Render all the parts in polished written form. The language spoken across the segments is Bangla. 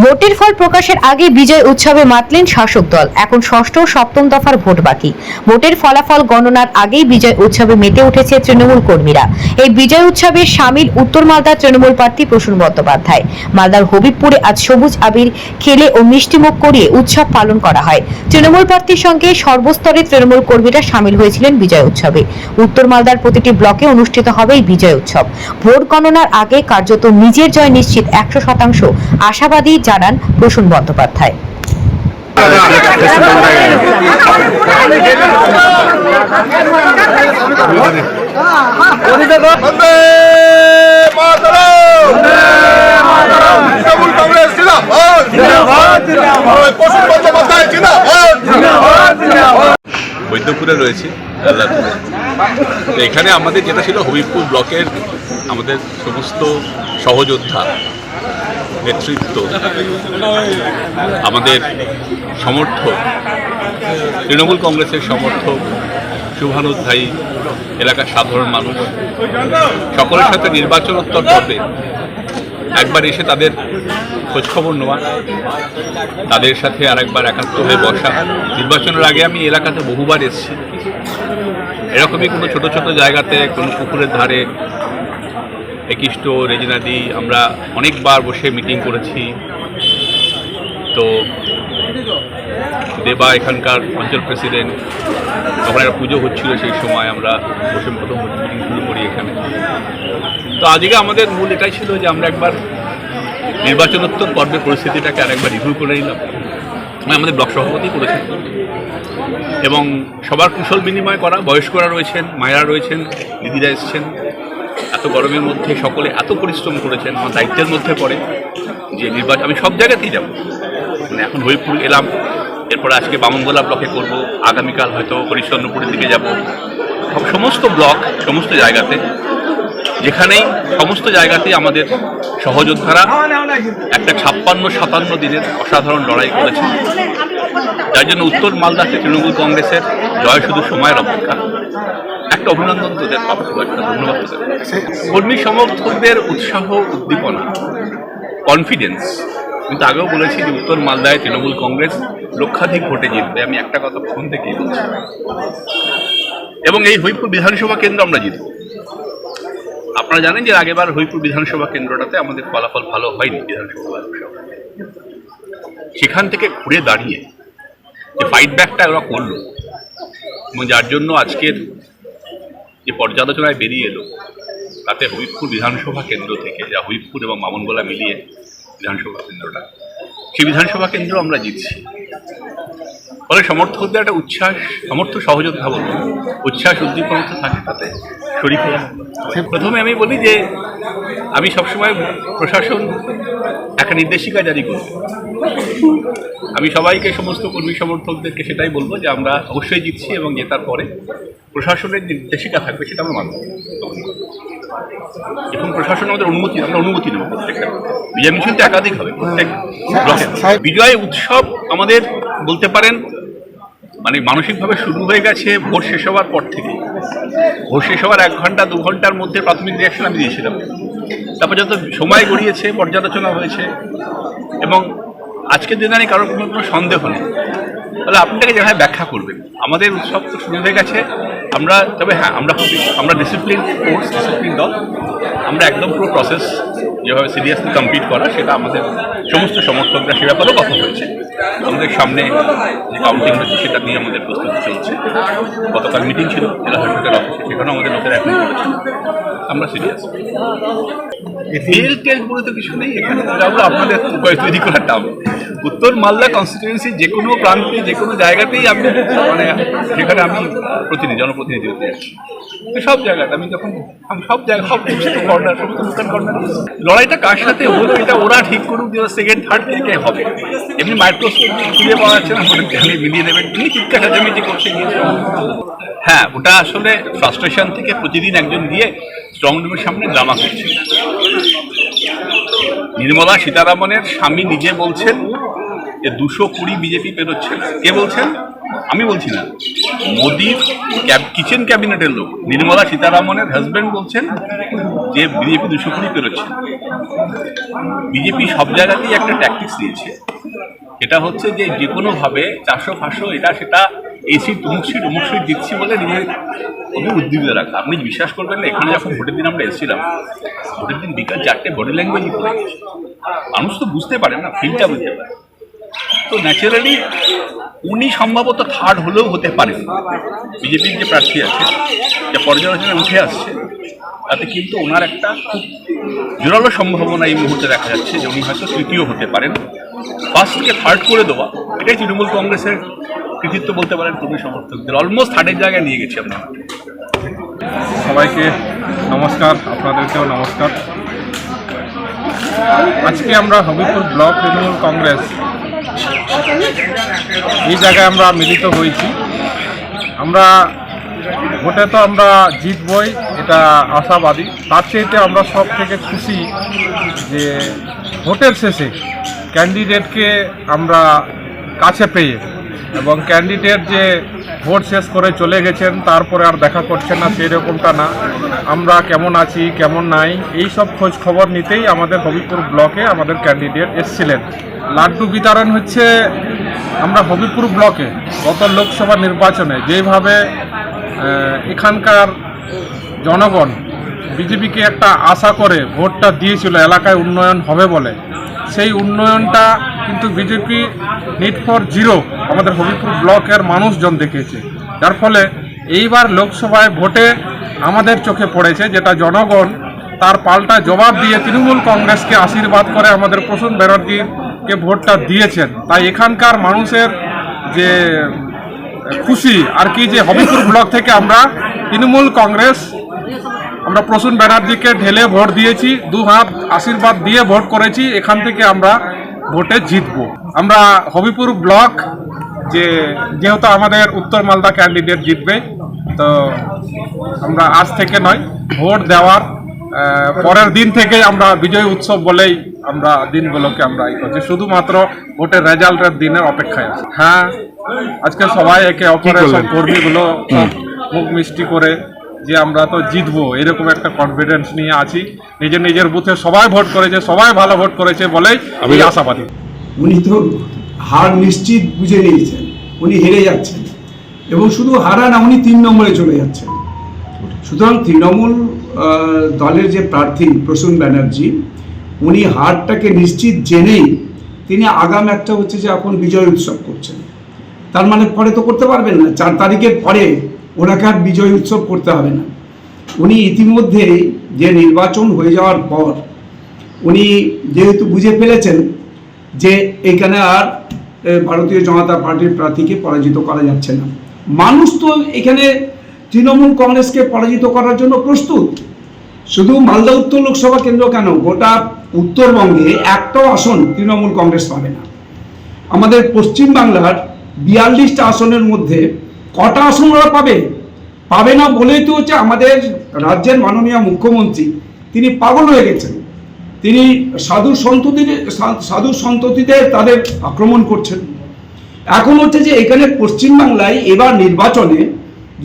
ভোটের ফল প্রকাশের আগে বিজয় উৎসবে মাতলেন শাসক দল। এখন ষষ্ঠ ও সপ্তম দফার ভোট বাকি। ভোটের ফলাফল গণনার আগেই বিজয় উৎসবে মেতে উঠেছে তৃণমূল কর্মীরা। এই বিজয় উৎসবে সামিল উত্তর মালদার তৃণমূল প্রার্থী প্রসূন বন্দ্যোপাধ্যায়। মালদার হবিবপুরে আজ সবুজ আবির খেলে ও মিষ্টিমুখ করিয়ে উৎসব পালন করা হয়। তৃণমূল প্রার্থীর সঙ্গে সর্বস্তরের তৃণমূল কর্মীরা সামিল হয়েছিলেন বিজয় উৎসবে। উত্তর মালদার প্রতিটি ব্লকে অনুষ্ঠিত হবে এই বিজয় উৎসব। ভোট গণনার আগে কার্যত নিজের জয় নিশ্চিত 100% আশাবাদী জানান প্রসূন বন্দ্যোপাধ্যায়। বৈদ্যপুরে রয়েছে এখানে আমাদের যেটা ছিল হবিবপুর ব্লকের আমাদের সমস্ত সহযোদ্ধা নেতৃত্ব, আমাদের সমর্থক, তৃণমূল কংগ্রেসের সমর্থক, শুভানুধ্যায়ী, এলাকার সাধারণ মানুষ সকলের সাথে নির্বাচনোত্তর পর্বে একবার এসে তাদের খোঁজখবর নেওয়া, তাদের সাথে আরেকবার একাত্ম হয়ে বসা। নির্বাচনের আগে আমি এলাকাতে বহুবার এসেছি, এরকমই কোনো ছোট ছোট জায়গাতে, কোনো পুকুরের ধারে, একিষ্ট, রেজিনাদি আমরা অনেকবার বসে মিটিং করেছি। তো দেবা এখানকার অঞ্চল প্রেসিডেন্ট, তখন একটা পুজো হচ্ছিল, সেই সময় আমরা বসে প্রথম মিটিং শুরু করি এখানে। তো আজকে আমাদের মূল এটাই ছিল যে আমরা একবার নির্বাচনোত্তর পর্বের পরিস্থিতিটাকে আরেকবার রিভিউ করে নিলাম। আমাদের ব্লক সভাপতি করেছেন এবং সবার কুশল বিনিময় করা। বয়স্করা রয়েছেন, মায়েরা রয়েছেন, দিদিরা এসছেন। এত গরমের মধ্যে সকলে এত পরিশ্রম করেছেন, আমার দায়িত্বের মধ্যে পড়ে যে নির্বাচন আমি সব জায়গাতেই যাব। মানে এখন হরিপুর এলাম, এরপর আজকে বামনগোলা ব্লকে করব, আগামীকাল হয়তো হরিশ্চন্দ্রপুরের দিকে যাব। সমস্ত ব্লক, সমস্ত জায়গাতে, যেখানেই সমস্ত জায়গাতেই আমাদের সহযোদ্ধারা একটা 56-57 দিনের অসাধারণ লড়াই করেছে, যার জন্য উত্তর মালদাতে তৃণমূল কংগ্রেসের জয় শুধু সময়ের অপেক্ষা। একটা অভিনন্দন তোদের পাবো, একটা ধন্যবাদ তোদের। কর্মী সমর্থকদের উৎসাহ, উদ্দীপনা, কনফিডেন্স। কিন্তু আগেও বলেছি যে উত্তর মালদায় তৃণমূল কংগ্রেস লক্ষাধিক ভোটে জিতবে, আমি একটা কথা প্রথম থেকেই বলছি। এবং এই হরিপুর বিধানসভা কেন্দ্র আমরা জিতব। আপনারা জানেন যে আগেবার হরিপুর বিধানসভা কেন্দ্রটাতে আমাদের ফলাফল ভালো হয়নি বিধানসভা, সেখান থেকে ঘুরে দাঁড়িয়ে যে ফাইট ব্যাকটা ওরা করলো এবং যার জন্য আজকের যে পর্যালোচনায় বেরিয়ে এলো, তাতে হবিবপুর বিধানসভা কেন্দ্র থেকে, যা হবিবপুর এবং বামনগোলা মিলিয়ে বিধানসভা কেন্দ্রটা, সেই বিধানসভা কেন্দ্র আমরা জিতছি। ফলে সমর্থকদের একটা উচ্ছ্বাস, সমর্থক সহযোদ্ধা বলবো, উচ্ছ্বাস উদ্দীপনা থাকে তাতে শরীর হয়ে। প্রথমে আমি বলি যে আমি সবসময় প্রশাসন একটা নির্দেশিকা জারি করব। আমি সবাইকে, সমস্ত কর্মী সমর্থকদেরকে সেটাই বলবো যে আমরা অবশ্যই জিতছি এবং জেতার পরে প্রশাসনের নির্দেশিকা থাকবে, সেটা আমরা মানব। এখন প্রশাসন আমাদের আমরা অনুমতি নেব প্রত্যেকটা। বিজয় মিছিল তো একাধিক হবে প্রত্যেক ব্লকে। বিজয় উৎসব আমাদের বলতে পারেন মানে মানসিকভাবে শুরু হয়ে গেছে ভোট শেষ হওয়ার পর থেকে। ভোট শেষ হওয়ার 1 ঘন্টা 2 ঘন্টার মধ্যে প্রাথমিক রিয়াকশন আমি দিয়েছিলাম। তারপর যত সময় গড়িয়েছে, পর্যালোচনা হয়েছে এবং আজকের দিনে আমি কারোর কোনো সন্দেহ নেই। তাহলে আপনাকে যেভাবে ব্যাখ্যা করবেন, আমাদের উৎসব তো শুরু হয়ে গেছে। আমরা তবে হ্যাঁ, আমরা ডিসিপ্লিন ফোর্স, ডিসিপ্লিন দল। আমরা একদম পুরো প্রসেস যেভাবে সিরিয়াসলি কমপ্লিট করা, সেটা আমাদের সমস্ত সমর্থকরা সে ব্যাপারেও কথা হয়েছে। আমাদের সামনে যে কাউন্টিং হচ্ছে সেটা নিয়ে আমাদের প্রস্তুতি চলছে। গতকাল মিটিং ছিল জেলা শাসকের অফিসে, সেখানেও আমাদের লোকেরা এখন করেছে। আমরা সিরিয়াস। টেল বলে তো কিছু নেই এখানে, যাবো আপনাদের তৈরি করার টাম। উত্তর মালদা কনস্টিটিউয়েন্সি যে কোনো প্রান্তে, যে কোনো জায়গাতেই আমি মানে যেখানে আমি জনপ্রতিনিধি হতে যাচ্ছি, সব জায়গাতে আমি সব জায়গায়, সব সমস্ত কর্নার, সমস্ত দোকান কর্নার, লড়াইটা কার সাথে হলো এটা ওরা ঠিক করুক যে সেকেন্ড থার্ড কে হবে। এমনি মাইক্রোস্কোপ খুঁজে পাওয়া যাচ্ছে না, মিলিয়ে দেবেন, এমনি চিৎকার চেঁচামেচি করছে। হ্যাঁ, ওটা আসলে ফ্রাস্ট্রেশন থেকে প্রতিদিন একজন দিয়ে স্ট্রং রুমের সামনে ড্রামা করছে। নির্মলা সীতারামনের স্বামী নিজে বলছেন যে 220 বিজেপি পেরোচ্ছে না। কে বলছেন? আমি বলছি না, মোদির কিচেন ক্যাবিনেটের লোক নির্মলা সীতারামনের হাজব্যান্ড বলছেন যে বিজেপি 200 কোটি পেরোচ্ছে। বিজেপি সব জায়গাতেই একটা ট্যাকটিক্স দিয়েছে, এটা হচ্ছে যে যে কোনোভাবে 400-500 এটা সেটা এসি অমুক সিট দিচ্ছি বলে নিজের উদ্যোগে রাখা। আপনি বিশ্বাস করবেন না, এখানে যখন ভোটের দিন আমরা এসেছিলাম, ভোটের দিন বিকাল 4টে বডি ল্যাঙ্গুয়েজ করে মানুষ তো বুঝতে পারে না, ফিলটা বুঝতে পারে। তো ন্যাচারালি উনি সম্ভবত থার্ড হলেও হতে পারেন। বিজেপির যে প্রার্থী আছে, যে পর্যালোচনায় উঠে আসছে, তাতে কিন্তু ওনার একটা খুব জোরালো সম্ভাবনা এই মুহূর্তে দেখা যাচ্ছে যে উনি হয়তো তৃতীয় হতে পারেন। ফার্স্টকে থার্ড করে দেওয়া, এটাই তৃণমূল কংগ্রেসের কৃতিত্ব বলতে পারেন। কর্মী সমর্থকদের অলমোস্ট থার্ডের জায়গায় নিয়ে গেছি আমরা। সবাইকে নমস্কার, আপনাদেরকেও নমস্কার। আজকে আমরা হবিপুর ব্লক তৃণমূল কংগ্রেস এই জায়গায় আমরা মিলিত হয়েছি। আমরা ভোটে তো আমরা জিতবই, এটা আশাবাদী। তার চেয়েতে আমরা সব থেকে খুশি যে ভোটের শেষে ক্যান্ডিডেটকে আমরা কাছে পেয়ে, এবং ক্যান্ডিডেট যে ভোট শেষ করে চলে গেছেন তারপরে আর দেখা করছেন না, সেরকমটা না। আমরা কেমন আছি কেমন নাই এই সব খোঁজ খবর নিতেই আমাদের হবিপুর ব্লকে আমাদের ক্যান্ডিডেট এসেছিলেন। লাড্ডু বিতরণ হচ্ছে আমরা হবিপুর ব্লকে গত লোকসভা নির্বাচনে যেভাবে এখানকার জনগণ বিজেপিকে একটা আশা করে ভোটটা দিয়েছিল এলাকায় উন্নয়ন হবে বলে, সেই উন্নয়নটা কিন্তু বিজেপি নিট ফর জিরো আমাদের হবিপুর ব্লকের মানুষজন দেখেছে। যার ফলে এইবার লোকসভায় ভোটে আমাদের চোখে পড়েছে, যেটা জনগণ তার পাল্টা জবাব দিয়ে তৃণমূল কংগ্রেসকে আশীর্বাদ করে আমাদের প্রসূন ব্যানার্জিকে ভোটটা দিয়েছেন। তাই এখানকার মানুষের যে খুশি আর কি, যে হবিপুর ব্লক থেকে আমরা তৃণমূল কংগ্রেস আমরা প্রসূন ব্যানার্জিকে ঢেলে ভোট দিয়েছি, 2 হাত আশীর্বাদ দিয়ে ভোট করেছি। এখান থেকে আমরা ভোটে জিতব। আমরা হবিপুর ব্লক যেহেতু আমাদের উত্তর মালদা ক্যান্ডিডেট জিতবে, তো আমরা আজ থেকে নয়, ভোট দেওয়ার পরের দিন থেকেই আমরা বিজয় উৎসব বলেই আমরা দিনগুলোকে আমরা করছি, শুধুমাত্র ভোটের রেজাল্টের দিনের অপেক্ষায় আছি। হ্যাঁ, আজকে সবাই একে অপরের সব কর্মীগুলো মুখ মিষ্টি করে যে আমরা তো জিতবো এরকম একটা কনফিডেন্স নিয়ে আছি। নিজের বুথে সবাই ভোট করেছে, সবাই ভালো ভোট করেছে বলেই আমি আশাবাদী। উনি তো হার নিশ্চিত বুঝে নিয়েছেন, উনি হেরে যাচ্ছেন, এবং শুধু হারা না, উনি 3 নম্বরে চলে যাচ্ছেন। সুতরাং তৃণমূল দলের যে প্রার্থী প্রসূন ব্যানার্জি, উনি হারটাকে নিশ্চিত জেনেই তিনি আগাম একটা হচ্ছে যে এখন বিজয় উৎসব করছেন। তার মানে পরে তো করতে পারবেন না, 4 তারিখের পরে ওনাকে আর বিজয় উৎসব করতে হবে না। উনি ইতিমধ্যে যে নির্বাচন হয়ে যাওয়ার পর উনি যেহেতু বুঝে ফেলেছেন যে এখানে আর ভারতীয় জনতা পার্টির প্রার্থীকে পরাজিত করা যাচ্ছে না, মানুষ তো এখানে তৃণমূল কংগ্রেসকে পরাজিত করার জন্য প্রস্তুত। শুধু মালদা উত্তর লোকসভা কেন্দ্র কেন, গোটা উত্তরবঙ্গে একটাও আসন তৃণমূল কংগ্রেস পাবে না। আমাদের পশ্চিমবাংলার 42টা আসনের মধ্যে কটা আসন ওরা পাবে না বলেই তো হচ্ছে আমাদের রাজ্যের মাননীয় মুখ্যমন্ত্রী তিনি পাগল হয়ে গেছেন। তিনি সাধু সন্ততিদের তাদের আক্রমণ করছেন। এখন হচ্ছে যে এখানে পশ্চিমবাংলায় এবার নির্বাচনে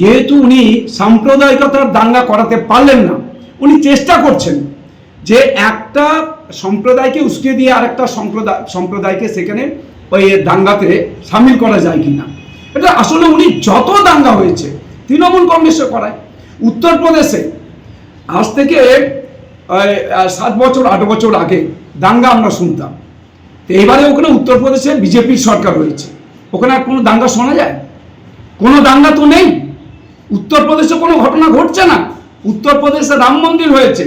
যেহেতু উনি সাম্প্রদায়িকতার দাঙ্গা করাতে পারলেন না, উনি চেষ্টা করছেন যে একটা সম্প্রদায়কে উস্কে দিয়ে আরেকটা সম্প্রদায়কে সেখানে ওই দাঙ্গাতে সামিল করা যায় কিনা। এটা আসলে উনি যত দাঙ্গা হয়েছে তৃণমূল কংগ্রেসে করায়। উত্তরপ্রদেশে আজ থেকে 7 বছর 8 বছর আগে দাঙ্গা আমরা শুনতাম, তো এবারে ওখানে উত্তরপ্রদেশে বিজেপির সরকার হয়েছে, ওখানে আর কোনো দাঙ্গা শোনা যায়? কোনো দাঙ্গা তো নেই। উত্তরপ্রদেশে কোনো ঘটনা ঘটছে না। উত্তরপ্রদেশে রাম মন্দির হয়েছে,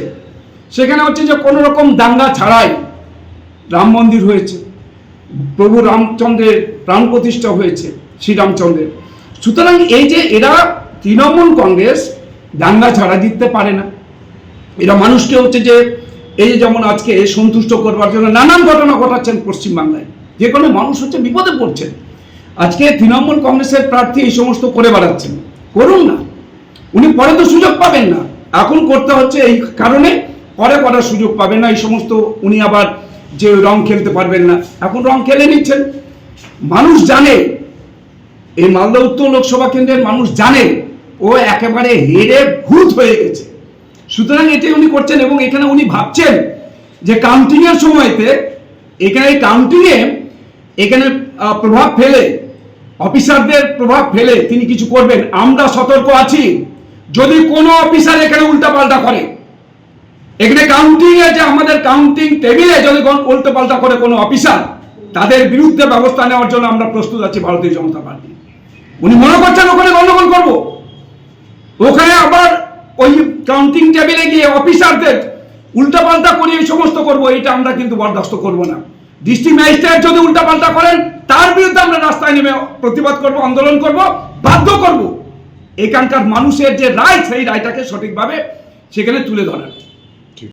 সেখানে হচ্ছে যে কোনো রকম দাঙ্গা ছাড়াই রাম মন্দির হয়েছে, প্রভু রামচন্দ্রের প্রাণ প্রতিষ্ঠা হয়েছে, শ্রীরামচন্দ্রের। সুতরাং এই যে এরা তৃণমূল কংগ্রেস দাঙ্গা ছাড়া জিততে পারে না। এরা মানুষকে হচ্ছে যে এই যেমন আজকে সন্তুষ্ট করবার জন্য নানান ঘটনা ঘটাচ্ছেন পশ্চিমবাংলায়, যে কোনো মানুষ হচ্ছে বিপদে পড়ছেন। আজকে তৃণমূল কংগ্রেসের প্রার্থী এই সমস্ত করে বেড়াচ্ছেন, করুন না, উনি পরে তো সুযোগ পাবেন না। এখন করতে হচ্ছে এই কারণে, পরে করার সুযোগ পাবেন না। এই সমস্ত উনি আবার যে রং খেলতে পারবেন না, এখন রং খেলে নিচ্ছেন। মানুষ জানে এই মালদা উত্তর লোকসভা কেন্দ্রের মানুষ জানে ও একেবারে হেরে ভূত হয়ে গেছে। সুতরাং এটাই উনি করছেন এবং এখানে উনি ভাবছেন যে কাউন্টিং এর সময়তে এখানে কাউন্টিংয়ে এখানে প্রভাব ফেলে, অফিসারদের প্রভাব ফেলে তিনি কিছু করবেন। আমরা সতর্ক আছি, যদি কোনো অফিসার এখানে উল্টাপাল্টা করে, এখানে কাউন্টিং এ যে আমাদের কাউন্টিং টেবিলে যদি উল্টাপাল্টা করে কোনো অফিসার, তাদের বিরুদ্ধে ব্যবস্থা নেওয়ার জন্য আমরা প্রস্তুত আছি ভারতীয় জনতা পার্টি। উনি মনে করছেন ওখানে গন্ডগোল করব, ওখানে আবার ওই কাউন্টিং টেবিলে গিয়ে অফিসারদের উল্টাপাল্টা করে এই সমস্ত করবো, এটা আমরা কিন্তু বরদাস্ত করব না। ডিস্ট্রিক্ট ম্যাজিস্ট্রেট যদি উল্টাপাল্টা করেন তার বিরুদ্ধে আমরা রাস্তায় নেমে প্রতিবাদ করব, আন্দোলন করব, বাধ্য করব এখানকার মানুষের যে রায় সেই রায়টাকে সঠিকভাবে সেখানে তুলে ধরার।